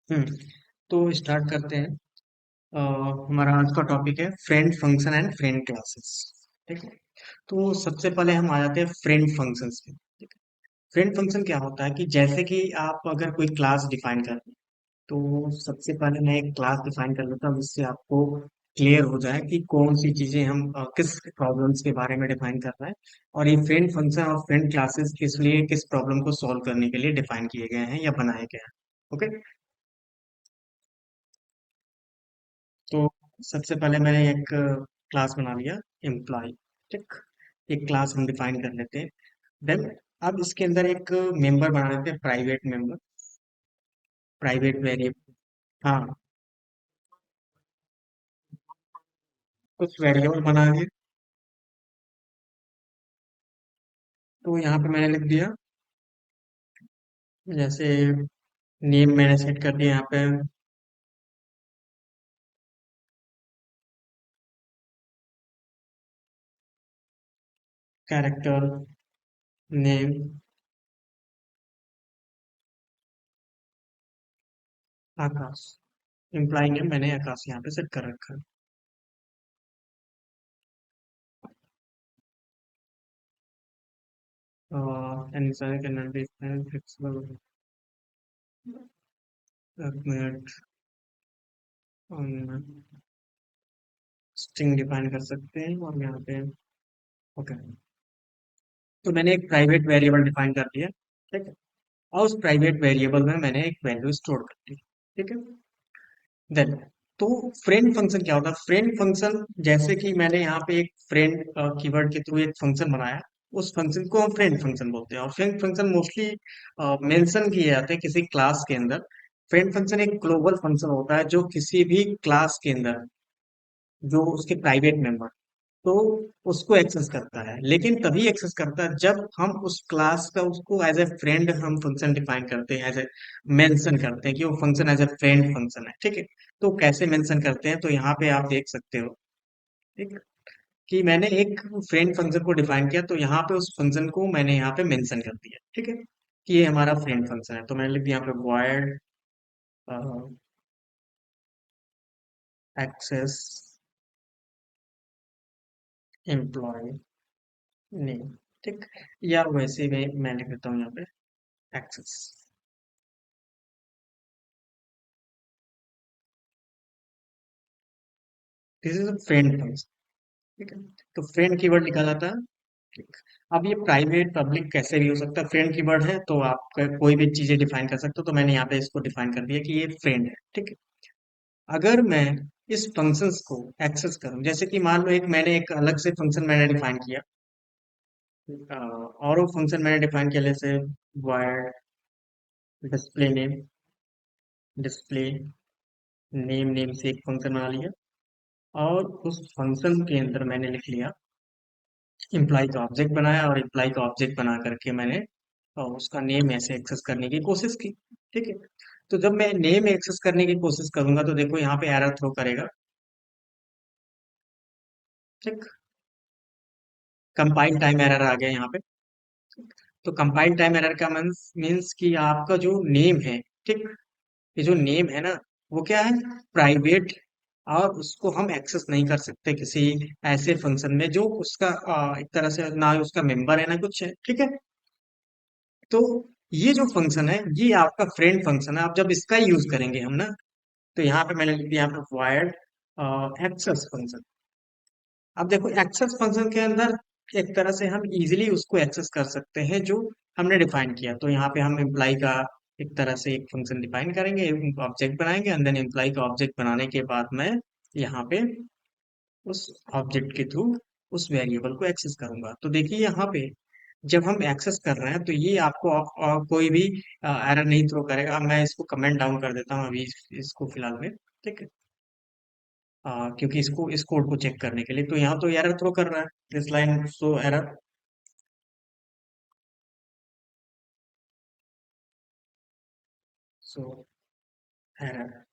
हम्म तो स्टार्ट करते हैं। हमारा आज का टॉपिक है friend function and friend classes. ठीक है। तो सबसे पहले हम आ जाते हैं फ्रेंड फंक्शंस पे। ठीक है। फ्रेंड फंक्शन क्या होता है कि जैसे कि आप अगर कोई क्लास डिफाइन कर रहे हैं, तो सबसे पहले मैं एक क्लास डिफाइन कर लेता हूँ जिससे आपको क्लियर हो जाए कि कौन सी चीजें हम किस प्रॉब्लम्स के बारे में डिफाइन कर रहे हैं। और ये फ्रेंड फंक्शन और फ्रेंड क्लासेस किस लिए किस प्रॉब्लम को सॉल्व करने के लिए डिफाइन किए गए हैं या बनाए गए हैं। ओके। तो सबसे पहले मैंने एक क्लास बना लिया, एम्प्लॉय। ठीक। एक क्लास हम डिफाइन कर लेते हैं। देन अब इसके अंदर एक मेंबर बना लेते हैं, प्राइवेट मेंबर, प्राइवेट वेरिएबल। हाँ, कुछ वेरिएबल बना दिए। तो यहाँ पे मैंने लिख दिया, जैसे नेम मैंने सेट कर दिया यहाँ पे, कैरेक्टर नेम आकाश। एम्प्लॉय नेम मैंने आकाश यहाँ पे सेट कर रखा है। And can be flexible. एक मिनट, स्ट्रिंग डिफाइन कर सकते हैं और यहाँ पे ओके। तो मैंने एक प्राइवेट वेरिएबल डिफाइन कर दिया। ठीक है। और उस प्राइवेट वेरिएबल में मैंने एक वैल्यू स्टोर कर दी। ठीक है। देन तो फ्रेंड फंक्शन क्या होता है? फ्रेंड फंक्शन, जैसे कि मैंने यहाँ पे एक फ्रेंड कीवर्ड के थ्रू एक फंक्शन बनाया, उस फंक्शन को हम फ्रेंड फंक्शन बोलते हैं। और फ्रेंड फंक्शन मोस्टली मेंशन किए जाते हैं किसी क्लास के अंदर। फ्रेंड फंक्शन एक ग्लोबल फंक्शन होता है जो किसी भी क्लास के अंदर, जो उसके प्राइवेट मेंबर, तो उसको एक्सेस करता है। लेकिन तभी एक्सेस करता है जब हम उस क्लास का उसको एज ए फ्रेंड हम फंक्शन डिफाइन करते हैं, एज ए मेंशन करते हैं कि वो function as a friend function है। ठीक है। तो कैसे मेंशन करते हैं, तो यहाँ पे आप देख सकते हो। ठीक है। कि मैंने एक फ्रेंड फंक्शन को डिफाइन किया, तो यहाँ पे उस फंक्शन को मैंने यहाँ पे मेंशन कर दिया। ठीक है। कि ये हमारा फ्रेंड फंक्शन है, तो मैंने लिख दिया यहाँ पे void एक्सेस एम्प्लॉय नेम। ठीक। या वैसे भी मैं लिख देता हूँ यहाँ पे access. This is a friend function. ठीक है। तो फ्रेंड कीवर्ड निकाला था। ठीक। अब ये प्राइवेट पब्लिक कैसे भी हो सकता है, फ्रेंड कीवर्ड है तो आप कोई भी चीजें डिफाइन कर सकते हो। तो मैंने यहाँ पे इसको डिफाइन कर दिया कि ये फ्रेंड है। ठीक है। अगर मैं इस फंक्शंस को एक्सेस करूं, जैसे कि मान लो एक मैंने एक अलग से फंक्शन मैंने डिफाइन किया, और वो फंक्शन मैंने डिफाइन किया जैसे wire display name, display name, name से एक फंक्शन बना लिया। और उस फंक्शन के अंदर मैंने लिख लिया, इम्प्लाई का ऑब्जेक्ट बनाया, और इम्प्लाई का ऑब्जेक्ट बना करके मैंने उसका नेम ऐसे एक्सेस करने की कोशिश की। ठीक है। तो जब मैं नेम एक्सेस करने की कोशिश करूंगा, तो देखो यहाँ पे एरर थ्रो करेगा। ठीक। कंपाइल टाइम एरर आ गया यहाँ पे। तो कंपाइल टाइम एरर का मीन्स कि आपका जो नेम है, ठीक, ये जो नेम है ना, वो क्या है? प्राइवेट। और उसको हम एक्सेस नहीं कर सकते किसी ऐसे फंक्शन में जो उसका एक तरह से ना उसका मेंबर है ना कुछ है। ठीक है। तो ये जो फंक्शन है, ये आपका फ्रेंड फंक्शन है। आप जब इसका यूज करेंगे हम ना, तो यहाँ पे मैंने लिख दिया यहाँ पे वायर्ड एक्सेस फंक्शन। अब देखो एक्सेस फंक्शन के अंदर एक तरह से हम इजीली उसको एक्सेस कर सकते हैं जो हमने डिफाइन किया। तो यहाँ पे हम एम्प्लाई का एक तरह से एक फंक्शन डिफाइन करेंगे, ऑब्जेक्ट बनाएंगे, एंड देन एम्प्लाई का ऑब्जेक्ट बनाने के बाद मैं यहाँ पे उस ऑब्जेक्ट के थ्रू उस वेरिएबल को एक्सेस करूंगा। तो देखिए यहाँ पे जब हम एक्सेस कर रहे हैं, तो ये आपको कोई भी एरर नहीं थ्रो करेगा। अब मैं इसको कमेंट डाउन कर देता हूँ अभी इसको फिलहाल में। ठीक है। क्योंकि इसको इस कोड को चेक करने के लिए, तो यहाँ तो एरर थ्रो कर रहा है, this line show error. Show error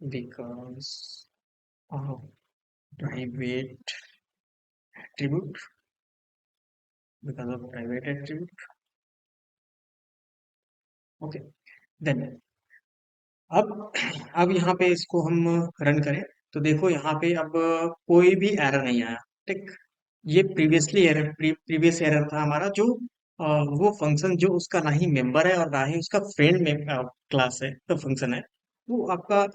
because of private attribute, because of private attribute. Okay. Then अब अब यहाँ पे इसको हम रन करें तो देखो यहाँ पे अब कोई भी एरर नहीं आया। ठीक, ये प्रीवियस एरर था हमारा जो वो फंक्शन जो उसका ना ही मेंबर है और ना ही उसका फ्रेंड में क्लास है तो फंक्शन है, वो आपका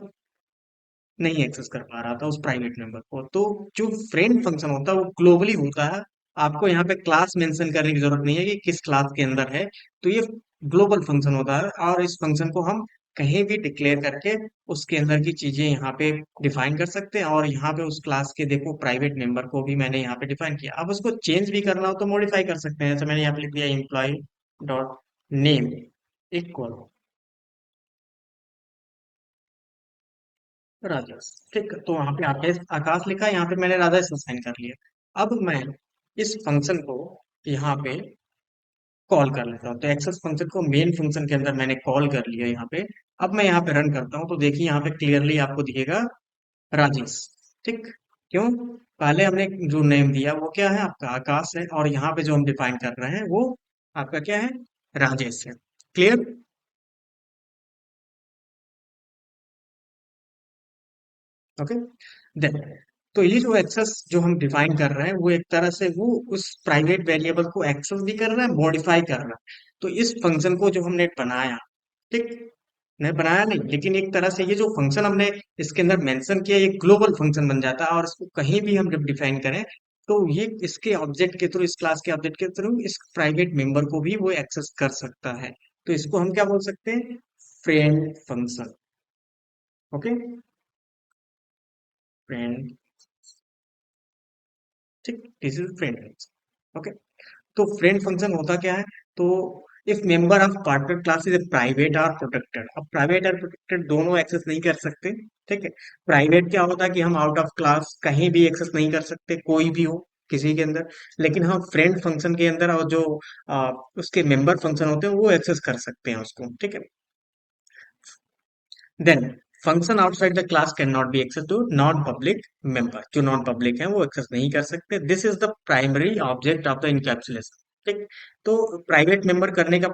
नहीं एक्सेस कर पा रहा था उस प्राइवेट मेंबर को। तो जो फ्रेंड फंक्शन होता है वो ग्लोबली होता है। आपको यहाँ पे क्लास मेंशन करने की जरूरत नहीं है कि किस क्लास के अंदर है। तो ये ग्लोबल फंक्शन होता है और इस फंक्शन को हम कहीं भी डिक्लेयर करके उसके अंदर की चीजें यहाँ पे डिफाइन कर सकते हैं। और यहाँ पे उस क्लास के देखो प्राइवेट मेंबर को भी मैंने यहाँ पे डिफाइन किया। अब उसको चेंज भी करना हो तो मॉडिफाई कर सकते हैं। जैसे मैंने यहाँ पे लिख दिया employ dot name equal Rajesh. ठीक, तो वहां पे आकाश आकाश लिखा है, यहाँ पे मैंने राजेश साइन कर लिया। अब मैं इस फंक्शन को यहाँ पे कॉल कर लेता हूँ। तो एक्सेस फंक्शन को मेन फंक्शन के अंदर मैंने कॉल कर लिया यहाँ पे। अब मैं यहाँ पे रन करता हूँ तो देखिए यहाँ पे क्लियरली आपको दिखेगा राजेश। ठीक, क्यों? पहले हमने जो नेम दिया वो क्या है, आपका आकाश है, और यहाँ पे जो हम डिफाइन कर रहे हैं वो आपका क्या है, राजेश है। क्लियर? ओके, देन तो ये जो एक्सेस जो हम डिफाइन कर रहे हैं वो एक तरह से वो उस प्राइवेट वेरिएबल को एक्सेस भी कर रहा है, मॉडिफाई कर रहा है। तो इस फंक्शन को जो हमने बनाया, ठीक, नहीं बनाया नहीं, लेकिन एक तरह से ये जो फंक्शन हमने इसके अंदर मेंशन किया ये ग्लोबल फंक्शन बन जाता है। और इसको कहीं भी हम जब डिफाइन करें तो ये इसके ऑब्जेक्ट के थ्रू, इस क्लास के ऑब्जेक्ट के थ्रू इस प्राइवेट मेंबर को भी वो एक्सेस कर सकता है। तो इसको हम क्या बोल सकते हैं, फ्रेंड फंक्शन। ओके, फ्रेंड, ठीक, this is friend function. Okay, तो फ्रेंड फंक्शन होता क्या है, तो if member of partner class is private और प्रोटेक्टेड। अब प्राइवेट और प्रोटेक्टेड दोनों एक्सेस नहीं कर सकते। ठीक है, प्राइवेट क्या होता है कि हम आउट ऑफ क्लास कहीं भी एक्सेस नहीं कर सकते, कोई भी हो किसी के अंदर। लेकिन हम फ्रेंड फंक्शन के अंदर और जो उसके मेंबर फंक्शन होते हैं वो एक्सेस कर सकते हैं उसको। ठीक है, then function outside the class can not be access to non public member. जो नॉन पब्लिक है वो एक्सेस नहीं कर सकते। This is the primary object of the encapsulation. ठीक, तो प्राइवेट मेंबर करने का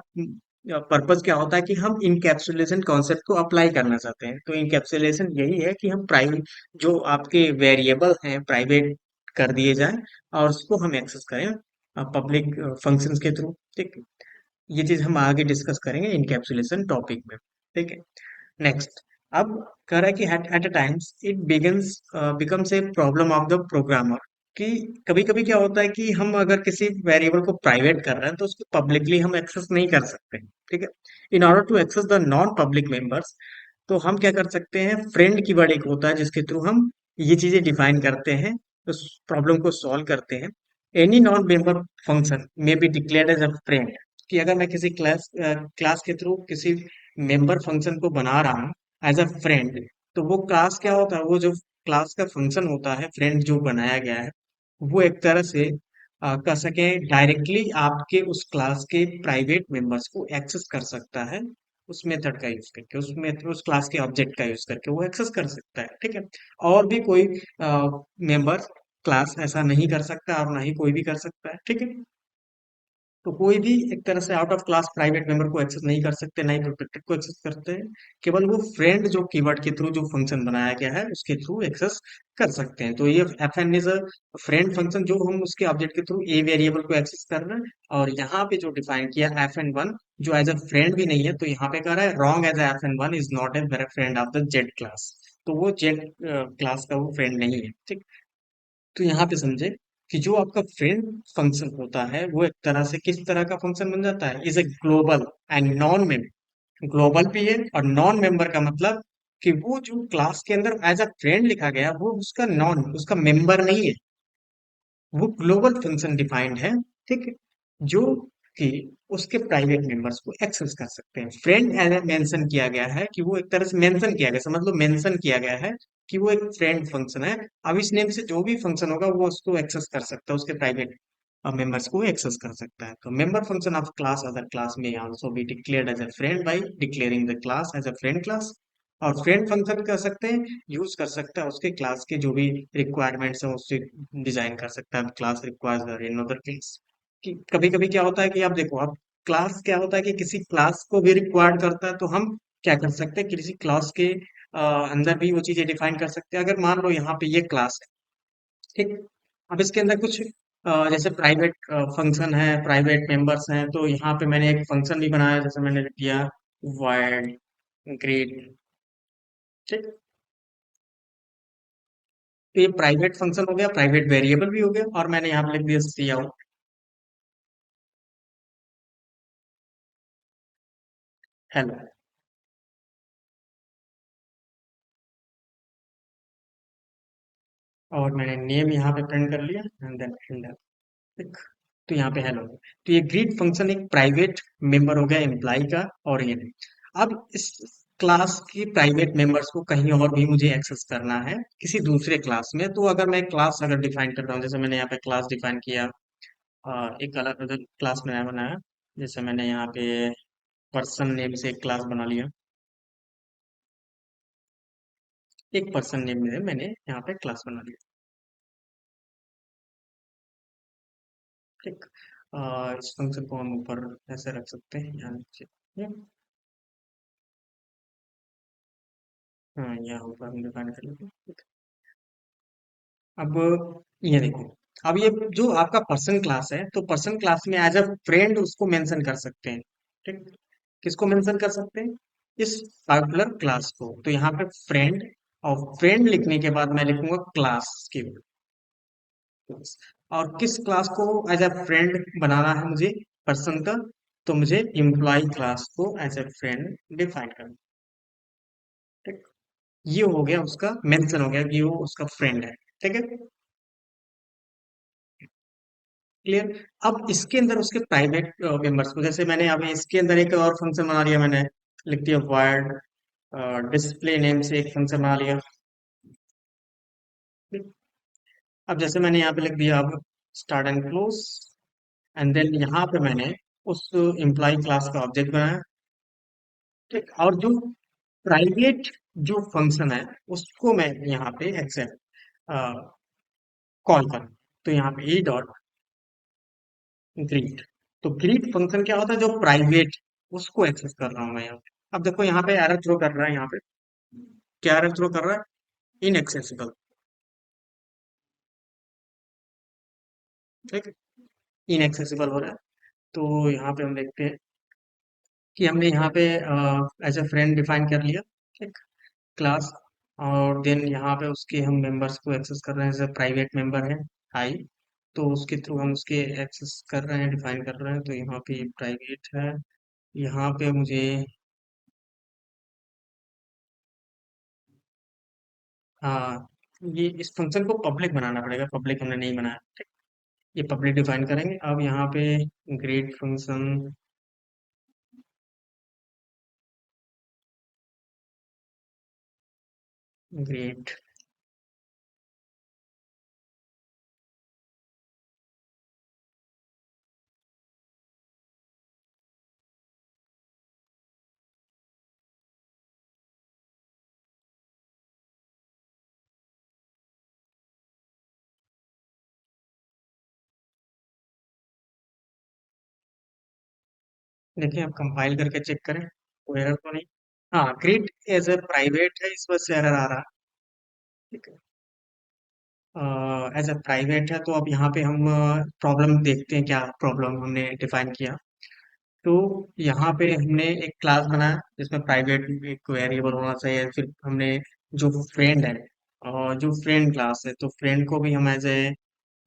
पर्पज क्या होता है कि हम इनकैप्सुलेशन कॉन्सेप्ट को अप्लाई करना चाहते हैं। तो इनकैप्सुलेशन यही है कि हम प्राइवेट जो आपके वेरिएबल हैं प्राइवेट कर दिए जाएं और उसको हम एक्सेस करें पब्लिक फंक्शंस के थ्रू। ठीक, ये चीज हम आगे डिस्कस करेंगे इनकैप्सुलेशन टॉपिक में। ठीक है, नेक्स्ट, अब कह रहा है कि at a times it becomes a problem of the programmer. कि कभी कभी क्या होता है कि हम अगर किसी वेरिएबल को प्राइवेट कर रहे हैं तो उसको पब्लिकली हम एक्सेस नहीं कर सकते। ठीक है, in order to access the non public members, तो हम क्या कर सकते हैं, फ्रेंड कीवर्ड एक होता है जिसके थ्रू हम ये चीजें डिफाइन करते हैं, उस प्रॉब्लम को सॉल्व करते हैं। एनी नॉन मेंबर फंक्शन में be declared as a friend. कि अगर मैं किसी क्लास के थ्रू किसी मेंबर फंक्शन को बना रहा हूँ एज अ फ्रेंड, तो वो क्लास क्या होता है, वो जो क्लास का फंक्शन होता है फ्रेंड जो बनाया गया है वो एक तरह से कह सके डायरेक्टली आपके उस क्लास के प्राइवेट मेंबर्स को एक्सेस कर सकता है। उस मेथड का यूज करके, उस क्लास के ऑब्जेक्ट का यूज करके वो एक्सेस कर सकता है। ठीक है, और भी कोई मेंबर क्लास ऐसा नहीं कर सकता और ना ही कोई भी कर सकता है। ठीक है, तो कोई भी एक तरह से out of class private member को एक्सेस नहीं कर सकते, ना ही प्रोटेक्टेड को एक्सेस करते हैं। केवल वो फ्रेंड जो कीवर्ड के थ्रू जो फंक्शन बनाया गया है उसके थ्रू एक्सेस कर सकते हैं। तो ये F N is a friend function जो हम उसके ऑब्जेक्ट के थ्रू ए वेरिएबल को एक्सेस कर रहे हैं। और यहाँ पे जो डिफाइन किया एफ एन वन जो एज अ फ्रेंड भी नहीं है, तो यहाँ पे कह रहा है wrong as F N one is not a friend of the Z class. तो वो जेड क्लास का वो फ्रेंड नहीं है। ठीक, तो यहाँ पे समझे कि जो आपका फ्रेंड फंक्शन होता है वो एक तरह से किस तरह का फंक्शन बन जाता है, is a global and non member. Global भी है और नॉन मेंबर का मतलब कि वो जो क्लास के अंदर एज अ फ्रेंड लिखा गया वो उसका नॉन, उसका मेंबर नहीं है। वो ग्लोबल फंक्शन डिफाइंड है। ठीक है, जो कि उसके प्राइवेट मेंबर्स को एक्सेस कर सकते हैं। फ्रेंड मेंशन किया गया है कि वो एक तरह से मेंशन किया गया, समझ लो मेंशन किया गया है कि वो एक फ्रेंड फंक्शन है। अब इस नेम से जो भी फंक्शन होगा वो उसको एक्सेस कर सकता है, उसके प्राइवेट मेंबर्स को एक्सेस कर सकता है। तो member function of class other class में also be declared as a friend by declaring the class as a friend class. और फ्रेंड फंक्शन कर सकते हैं, यूज कर सकता है उसके क्लास के जो भी रिक्वायरमेंट्स हैं उससे डिजाइन कर सकता है। Class requires in other class, कि कभी कभी क्या होता है कि आप देखो, अब क्लास क्या होता है कि किसी क्लास को भी रिक्वायर्ड करता है तो हम क्या कर सकते हैं, किसी क्लास के अंदर भी वो चीजें डिफाइन कर सकते हैं। अगर मान लो यहाँ पे ये क्लास है, ठीक। अब इसके अंदर कुछ जैसे प्राइवेट फंक्शन है, प्राइवेट मेंबर्स हैं, तो यहाँ पे मैंने एक फंक्शन भी बनाया, जैसे मैंने लिख दिया void ग्रीट, ठीक। तो ये प्राइवेट फंक्शन हो गया, प्राइवेट वेरिएबल भी हो गया, और मैंने यहाँ पे लिख दिया सी आउट हेलो, और मैंने नेम यहाँ पे प्रिंट कर लिया एंड देन एंटर, ठीक। तो यहाँ पे हेलो। तो ये ग्रीट फंक्शन एक प्राइवेट मेंबर हो गया एम्प्लॉय का, और ये नहीं। अब इस क्लास की प्राइवेट मेंबर्स को कहीं और भी मुझे एक्सेस करना है किसी दूसरे क्लास में, तो अगर मैं क्लास अगर डिफाइन करता हूँ, जैसे मैंने यहाँ पे क्लास डिफाइन किया, एक अलग अलग क्लास में बनाया, जैसे मैंने यहाँ पे पर्सन नेम से एक क्लास बना लिया, एक पर्सन नेम में मैंने यहाँ पे क्लास बना लिया, ठीक। इस फंक्शन को हम ऊपर ऐसे रख सकते हैं, यहाँ नीचे, हाँ यहाँ ऊपर हम डिफाइन कर लेते हैं। अब ये देखो, अब ये जो आपका पर्सन क्लास है, तो पर्सन क्लास में एज अ फ्रेंड उसको मेंशन कर सकते हैं, ठीक। किसको मेंशन कर सकते हैं, इस पर्टिकुलर क्लास को। तो यहाँ पे फ्रेंड, और फ्रेंड लिखने के बाद मैं लिखूंगा क्लास के क्लास। और किस क्लास को एज अ फ्रेंड बनाना है मुझे, पर्सन का, तो मुझे एम्प्लॉय क्लास को एज अ फ्रेंड डिफाइन करना, ठीक। ये हो गया, उसका मेंशन हो गया कि वो उसका फ्रेंड है, ठीक है, क्लियर। अब इसके अंदर उसके प्राइवेट मेंबर्स को, जैसे मैंने अभी इसके अंदर एक और फंक्शन बना लिया, मैंने लिख दिया वर्ड डिस्प्ले नेम से एक फंक्शन बना लिया। अब जैसे मैंने यहाँ पे लिख दिया, अब start and close, and then यहाँ पे मैंने उस एम्प्लॉय क्लास का ऑब्जेक्ट बनाया, ठीक। और जो प्राइवेट जो फंक्शन है, उसको मैं यहाँ पे एक्सेप्ट कॉल करूँ, तो यहाँ पे ई डॉट ग्रीट। तो ग्रीट फंक्शन क्या होता है, जो प्राइवेट, उसको एक्सेस कर रहा हूँ मैं यहाँ पे। अब देखो यहाँ पे एरर थ्रो कर रहा है, यहाँ पे क्या एरर थ्रो कर रहा है, इनएक्सेसिबल, ठीक, इनएक्सेसिबल हो रहा है। तो यहाँ पे हम देखते हैं कि हमने यहाँ पे एज अ फ्रेंड डिफाइन कर लिया, ठीक, क्लास। और देन यहाँ पे उसके हम मेंबर्स को एक्सेस कर रहे हैं, जैसे प्राइवेट मेंबर है आई, तो उसके थ्रू हम उसके एक्सेस कर रहे हैं, डिफाइन कर रहे हैं। तो यहाँ पे प्राइवेट है, यहाँ पे मुझे, हाँ, ये इस फंक्शन को पब्लिक बनाना पड़ेगा, पब्लिक हमने नहीं बनाया, ठीक। ये पब्लिक डिफाइन करेंगे। अब यहाँ पे ग्रेड फंक्शन, ग्रेड, देखिए आप कंपाइल करके चेक करें, कोई एरर तो नहीं। हाँ, ग्रेड एज ए प्राइवेट है, इस वजह से एरर आ रहा है, ठीक है। एज ए प्राइवेट है, तो अब यहाँ पे हम प्रॉब्लम देखते हैं, क्या प्रॉब्लम हमने डिफाइन किया। तो यहाँ पे हमने एक क्लास बनाया जिसमें प्राइवेट एक वेरिएबल होना चाहिए, फिर हमने जो फ्रेंड है, और जो फ्रेंड क्लास है, तो फ्रेंड को भी हम एज ए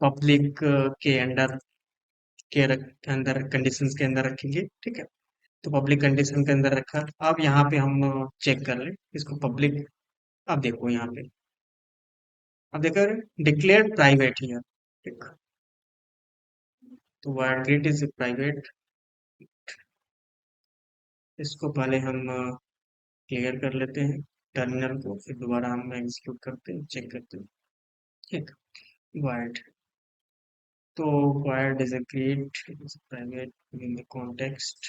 पब्लिक के अंडर अंदर कंडीशंस के अंदर रखेंगे, ठीक है। तो पब्लिक कंडीशन के अंदर रखा। अब यहाँ पे हम चेक कर लें इसको पब्लिक। अब देखो यहाँ पे, अब देखो डिक्लेयर प्राइवेट हियर, ठीक। तो वर्ड ग्रिड इज प्राइवेट, इसको पहले हम क्लियर कर लेते हैं टर्मिनल को, फिर दोबारा हम एग्जीक्यूट करते हैं, चेक करते हैं, ठीक। वर्ड, तो word is a grid is private in the context.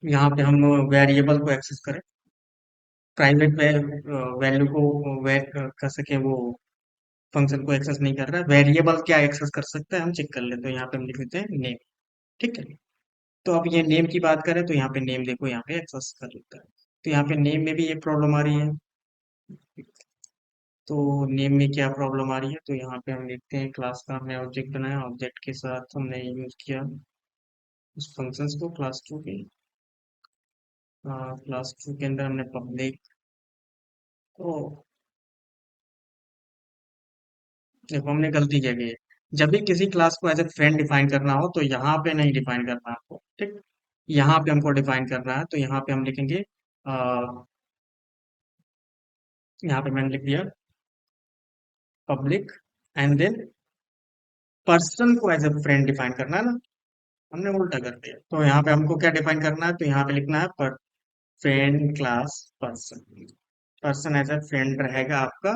यहाँ पे हम वेरिएबल को एक्सेस करें, प्राइवेट वैल्यू को कर सके, वो फंक्शन को एक्सेस नहीं कर रहा है। वेरिएबल क्या एक्सेस कर सकता है हम चेक कर लेते हैं। तो यहाँ पे हम लिख देते हैं नेम। ठीक है। तो अब ये नेम की बात करें तो यहाँ पे नेम देखो, यहाँ पे एक्सेस कर लेता है। तो यहाँ पे नेम में भी ये प्रॉब्लम आ रही है। तो नेम में क्या प्रॉब्लम आ रही है, तो यहाँ पे हम लिखते हैं क्लास का हमने ऑब्जेक्ट बनाया, ऑब्जेक्ट के साथ हमने यूज किया उस फंक्शंस को क्लास टू के। क्लास टू के अंदर हमने पब्लिक को, देखो हमने गलती क्या की है। जब भी किसी क्लास को एज ए फ्रेंड डिफाइन करना हो तो यहाँ पे नहीं डिफाइन करना आपको, ठीक। यहाँ पे हमको डिफाइन करना है, तो यहाँ पे हम लिखेंगे यहाँ पे मैंने लिख दिया पब्लिक, एंड देन पर्सन को एज ए फ्रेंड डिफाइन करना है ना, हमने उल्टा कर दिया। तो यहाँ पे हमको क्या डिफाइन करना है, तो यहाँ पे लिखना है पर friend class person. Person as a friend रहेगा आपका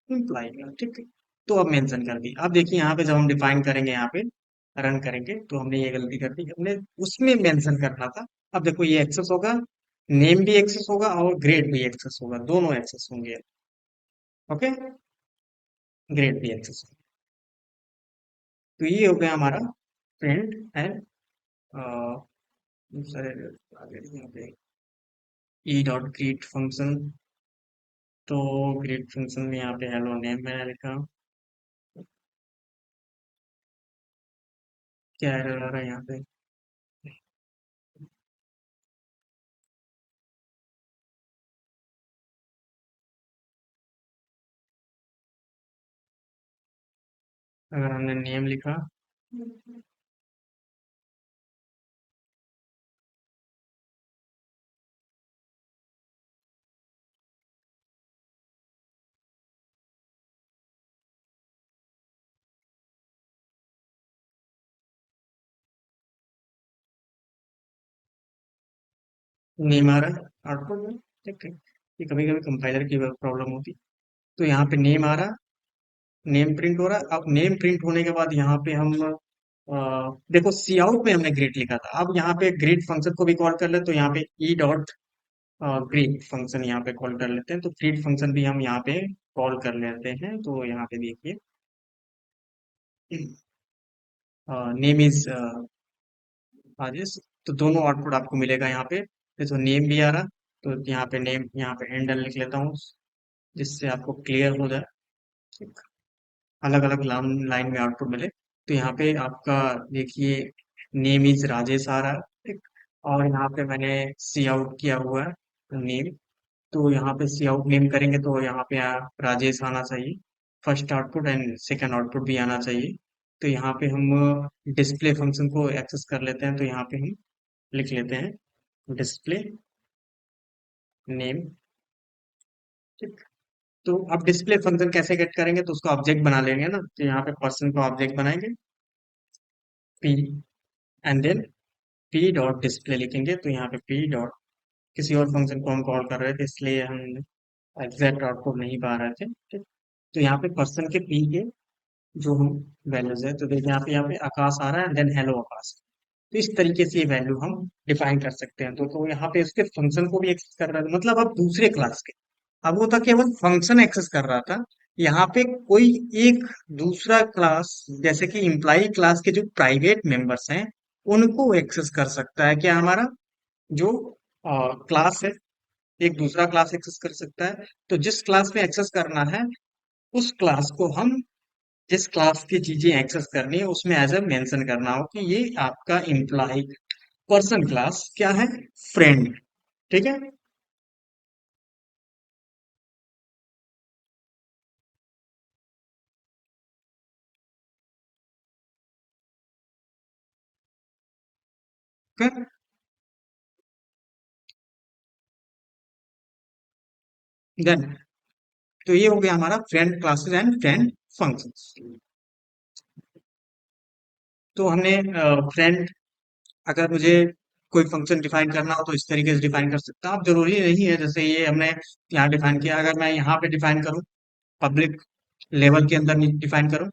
इम्प्लाई का, ठीक है। तो अब मेंशन कर दी। अब देखिए यहाँ पे जब हम डिफाइन करेंगे, यहाँ पे रन करेंगे, तो हमने ये गलती कर दी, हमने उसमें मेंशन करना था। अब देखो ये एक्सेस होगा, नेम भी एक्सेस होगा और ग्रेड भी एक्सेस होगा, दोनों एक्सेस होंगे। ओके, ग्रेड भी एक्सेस होगा। तो ये हो गया हमारा फ्रेंड एंड दूसरे आगे यहाँ पे ई डॉट ग्रीट फंक्शन। तो ग्रीट फंक्शन में यहाँ पे हेलो नेम मैंने लिखा। क्या एरर आ रहा है यहाँ पे, अगर हमने नेम लिखा। नेम आ रहा है आउटपुट में, ठीक है। ये कभी कभी कंपाइलर की प्रॉब्लम होती है। तो यहाँ पे नेम आ रहा, नेम प्रिंट हो रहा है। अब नेम प्रिंट होने के बाद यहाँ पे हम देखो सी आउट में हमने ग्रीट लिखा था, अब यहाँ पे ग्रीट फंक्शन को भी कॉल कर ले, तो यहाँ पे ई डॉट ग्रीट फंक्शन यहाँ पे कॉल कर लेते हैं। तो ग्रीट फंक्शन भी हम यहाँ पे कॉल कर लेते हैं। तो यहाँ पे देखिए नेम इज राजेश। तो दोनों आउटपुट आपको मिलेगा यहाँ पे। तो नेम भी आ रहा, तो यहाँ पे नेम, यहाँ पे हैंडल लिख लेता हूँ जिससे आपको क्लियर हो जाए, अलग अलग लाइन में आउटपुट मिले। तो यहाँ पे आपका देखिए नेम इज राजेश आ रहा है, ठीक। और यहाँ पे मैंने सी आउट किया हुआ है नेम। तो यहाँ पे सी आउट नेम करेंगे तो यहाँ पे राजेश आना चाहिए first output, and second output भी आना चाहिए। तो यहाँ पे हम डिस्प्ले फंक्शन को एक्सेस कर लेते हैं। तो यहाँ पे हम लिख लेते हैं डिस्प्ले नेम, ठीक। तो अब डिस्प्ले फंक्शन कैसे गेट करेंगे, तो उसको ऑब्जेक्ट बना लेंगे ना। तो यहाँ पे पर्सन को ऑब्जेक्ट बनाएंगे, P, and then P dot display लिखेंगे। तो यहाँ पे पी डॉट, किसी और फंक्शन को हम कॉल कर रहे थे इसलिए हम एग्जैक्ट आउटपुट नहीं पा रहे थे, ठीक। तो यहाँ पे पर्सन के पी के जो हम वैल्यूज है, तो देखिए यहाँ पे आकाश आ रहा है, देन हेलो आकाश। तो इस तरीके से ये वैल्यू हम डिफाइन कर सकते हैं। तो यहाँ पे उसके फंक्शन को भी एक्सेस कर रहा है, मतलब अब दूसरे क्लास के, अब वो था केवल फंक्शन एक्सेस कर रहा था। यहाँ पे कोई एक दूसरा क्लास, जैसे कि इम्प्लाई क्लास के जो प्राइवेट मेंबर्स हैं, उनको एक्सेस कर सकता है क्या हमारा जो क्लास है, एक दूसरा क्लास एक्सेस कर सकता है। तो जिस क्लास में एक्सेस करना है, उस क्लास को हम, जिस क्लास की चीजें एक्सेस करनी है उसमें एज ए मेंशन करना हो कि ये आपका इम्प्लाई पर्सन क्लास क्या है, फ्रेंड, ठीक है। देन तो ये हो गया हमारा friend classes and friend functions. तो हमने फ्रेंड, अगर मुझे कोई फंक्शन डिफाइन करना हो तो इस तरीके से डिफाइन कर सकता हूँ। अब जरूरी नहीं है जैसे ये हमने यहाँ डिफाइन किया, अगर मैं यहाँ पे डिफाइन करूँ, पब्लिक लेवल के अंदर डिफाइन करूँ,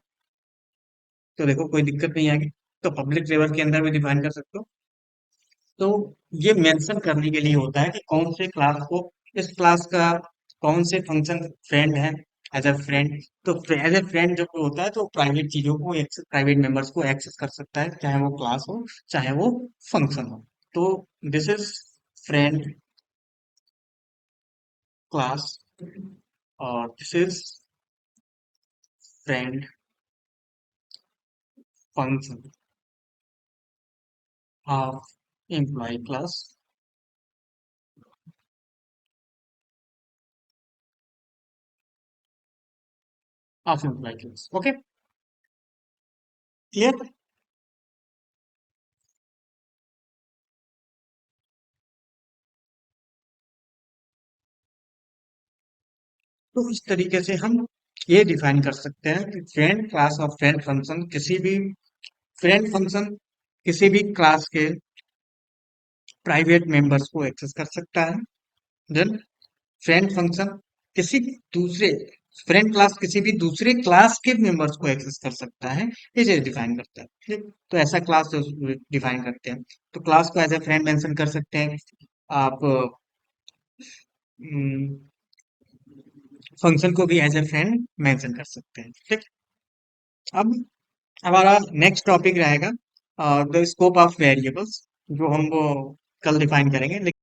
तो देखो कोई दिक्कत नहीं आएगी। तो पब्लिक लेवल के अंदर भी डिफाइन कर सकते हो। तो ये मेंशन करने के लिए होता है कि कौन से क्लास को इस क्लास का कौन से फंक्शन फ्रेंड है एज अ फ्रेंड। तो एज अ फ्रेंड जब होता है तो प्राइवेट चीजों को, प्राइवेट मेंबर्स को एक्सेस कर सकता है, चाहे वो क्लास हो चाहे वो फंक्शन हो। तो दिस इज फ्रेंड क्लास और this is friend function of employee class of employee class. Okay, clear. तो इस तरीके से हम ये डिफाइन कर सकते हैं कि फ्रेंड क्लास और फ्रेंड फंक्शन किसी भी फ्रेंड फंक्शन किसी भी क्लास के प्राइवेट मेंबर्स को एक्सेस कर सकता है। देन फ्रेंड फंक्शन किसी दूसरे फ्रेंड क्लास किसी भी दूसरे क्लास के मेंबर्स को एक्सेस कर सकता है। ये चीज डिफाइन करता है, ठीक। तो ऐसा क्लास डिफाइन करते हैं। तो क्लास को एज ए फ्रेंड मेंशन कर सकते हैं आप, फंक्शन को भी एज ए फ्रेंड मेंशन कर सकते हैं, ठीक। अब हमारा नेक्स्ट टॉपिक रहेगा द स्कोप ऑफ वेरिएबल्स, जो हम वो कल डिफाइन करेंगे।